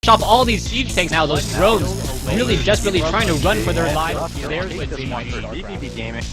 off all these siege tanks now. Those drones really desperately trying to run for their lives. There's Wednesday Night vVv gaming.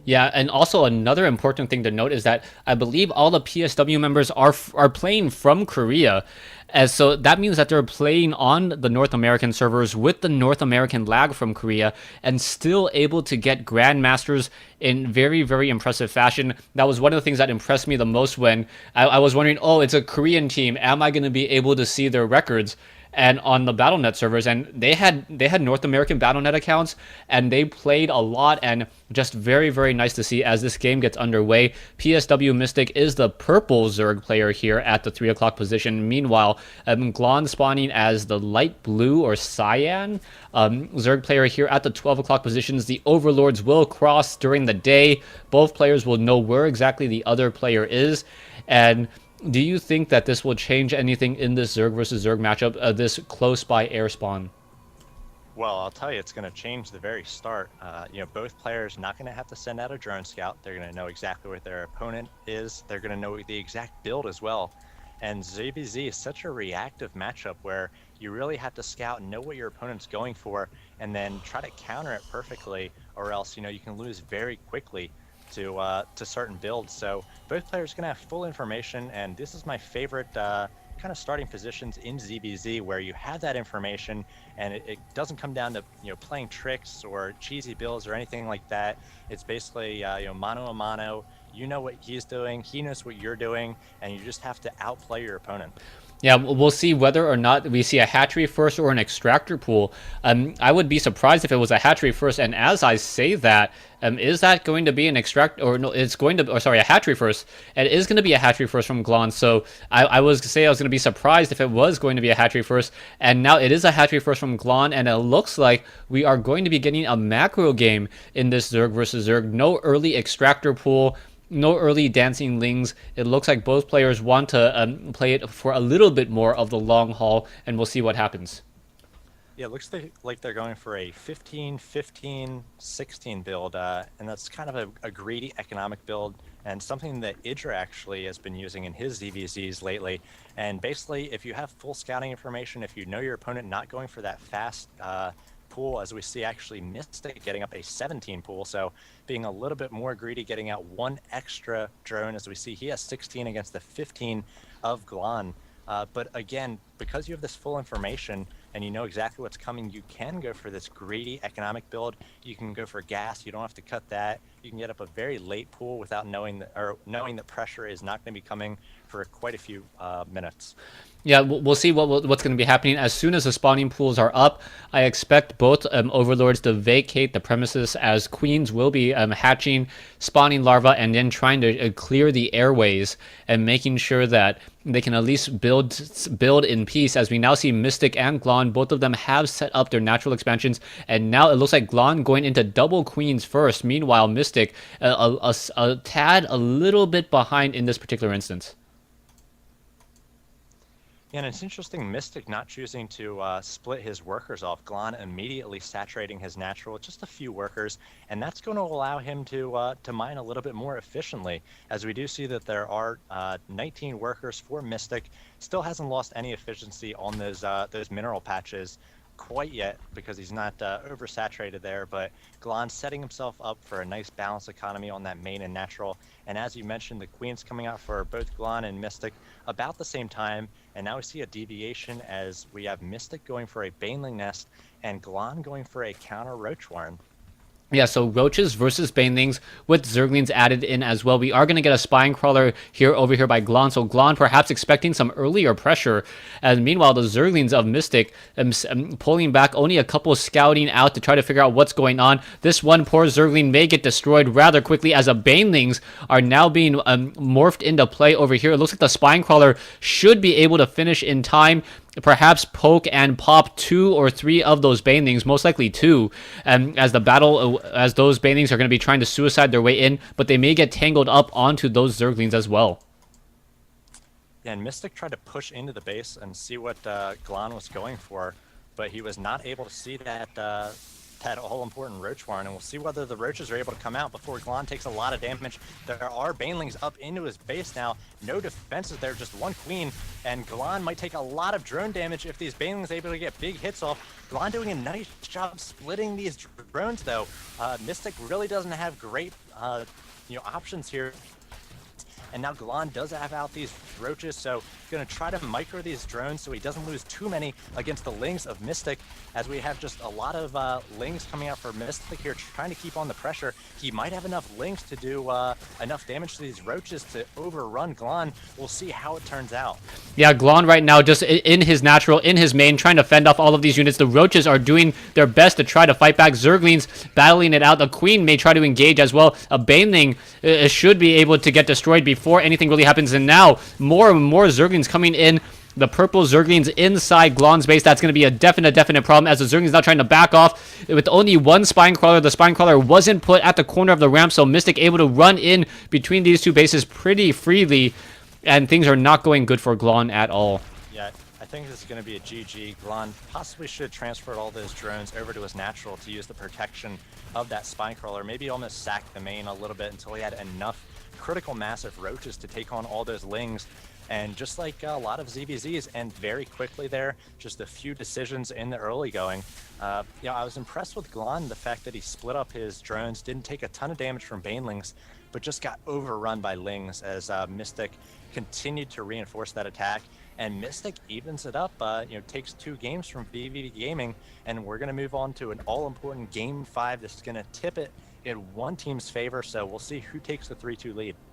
Yeah, and also another important thing to note is that I believe all the PSW members are playing from Korea, as so that means that they're playing on the North American servers with the North American lag from Korea and still able to get grandmasters in very, very impressive fashion. That was one of the things that impressed me the most when I was wondering, oh, it's a Korean team. Am I going to be able to see their records? And on the BattleNet servers, and they had North American BattleNet accounts, and they played a lot, and just very, very nice to see as this game gets underway. PswMystic is the purple Zerg player here at the 3 o'clock position. Meanwhile, Glon spawning as the light blue or cyan Zerg player here at the 12 o'clock positions. The Overlords will cross during the day. Both players will know where exactly the other player is, and do you think that this will change anything in this Zerg versus Zerg matchup, this close by air spawn? Well, I'll tell you, it's going to change the very start. Both players not going to have to send out a drone scout. They're going to know exactly what their opponent is. They're going to know the exact build as well. And ZBZ is such a reactive matchup where you really have to scout and know what your opponent's going for, and then try to counter it perfectly, or else you can lose very quickly to certain builds. So both players are going to have full information, and this is my favorite kind of starting positions in ZBZ, where you have that information and it doesn't come down to playing tricks or cheesy builds or anything like that. It's basically mano a mano. You know what he's doing, he knows what you're doing, and you just have to outplay your opponent. Yeah, we'll see whether or not we see a hatchery first or an extractor pool. I would be surprised if it was a hatchery first. And as I say that, is that going to be an extract or no? It's going to, or sorry, a hatchery first. It is going to be a hatchery first from Glon. So I was going to be surprised if it was going to be a hatchery first. And now it is a hatchery first from Glon, and it looks like we are going to be getting a macro game in this Zerg versus Zerg. No early extractor pool. No early dancing lings. It looks like both players want to play it for a little bit more of the long haul, and we'll see what happens. Yeah, it looks like they're going for a 15-15-16 build, and that's kind of a greedy economic build, and something that Idra actually has been using in his ZVZs lately. And basically, if you have full scouting information, if you know your opponent not going for that fast pool, as we see actually Mystic getting up a 17 pool, so being a little bit more greedy, getting out one extra drone, as we see he has 16 against the 15 of Glon. But again, because you have this full information and you know exactly what's coming, you can go for this greedy economic build. You can go for gas. You don't have to cut that. You can get up a very late pool without knowing that pressure is not going to be coming for quite a few minutes. Yeah, we'll see what's going to be happening. As soon as the spawning pools are up, I expect both overlords to vacate the premises, as queens will be hatching, spawning larvae, and then trying to clear the airways and making sure that they can at least build in peace. As we now see Mystic and Glon, both of them have set up their natural expansions, and now it looks like Glon going into double queens first. Meanwhile, Mystic a tad a little bit behind in this particular instance. Yeah, and it's interesting, Mystic not choosing to split his workers off. Glon immediately saturating his natural with just a few workers, and that's going to allow him to mine a little bit more efficiently, as we do see that there are 19 workers for Mystic. Still hasn't lost any efficiency on those mineral patches quite yet, because he's not oversaturated there, but Glon setting himself up for a nice balanced economy on that main and natural. And as you mentioned, the queens coming out for both Glon and Mystic about the same time, and now we see a deviation as we have Mystic going for a Baneling Nest and Glon going for a counter Roach Warren. Yeah, so Roaches versus Banelings with Zerglings added in as well. We are going to get a Spine Crawler over here by Glon. So Glon perhaps expecting some earlier pressure. And meanwhile, the Zerglings of Mystic pulling back, only a couple scouting out to try to figure out what's going on. This one poor Zergling may get destroyed rather quickly, as the Banelings are now being morphed into play over here. It looks like the Spine Crawler should be able to finish in time. Perhaps poke and pop 2 or 3 of those Banelings, most likely 2, as those Banelings are going to be trying to suicide their way in, but they may get tangled up onto those Zerglings as well. Yeah, and Mystic tried to push into the base and see what Glon was going for, but he was not able to see that that all-important Roach Warren, and we'll see whether the Roaches are able to come out before Glon takes a lot of damage. There are Banelings up into his base now. No defenses there, just one Queen, and Glon might take a lot of drone damage if these Banelings are able to get big hits off. Glon doing a nice job splitting these drones, though. Mystic really doesn't have great options here. And now Glon does have out these Roaches, so he's going to try to micro these drones so he doesn't lose too many against the Lings of Mystic, as we have just a lot of Lings coming out for Mystic here, trying to keep on the pressure. He might have enough Lings to do enough damage to these Roaches to overrun Glon. We'll see how it turns out. Yeah, Glon right now just in his natural, in his main, trying to fend off all of these units. The Roaches are doing their best to try to fight back. Zerglings battling it out. The Queen may try to engage as well. A Baneling should be able to get destroyed before anything really happens. And now more and more Zerglings coming in. The purple Zerglings inside Glon's base. That's going to be a definite problem, as the Zerglings now trying to back off with only one Spine Crawler. The Spine Crawler wasn't put at the corner of the ramp, so Mystic able to run in between these two bases pretty freely, and things are not going good for Glon at all. Yeah, I think this is going to be a GG. Glon possibly should have transferred all those drones over to his natural to use the protection of that Spine Crawler. Maybe almost sack the main a little bit until he had enough critical mass of Roaches to take on all those Lings. And just like a lot of ZVZs, and very quickly there, just a few decisions in the early going. I was impressed with Glon, the fact that he split up his drones, didn't take a ton of damage from Banelings, but just got overrun by Lings as Mystic continued to reinforce that attack. And Mystic evens it up, takes 2 games from vVv Gaming, and we're going to move on to an all-important Game 5. This is going to tip it in one team's favor, so we'll see who takes the 3-2 lead.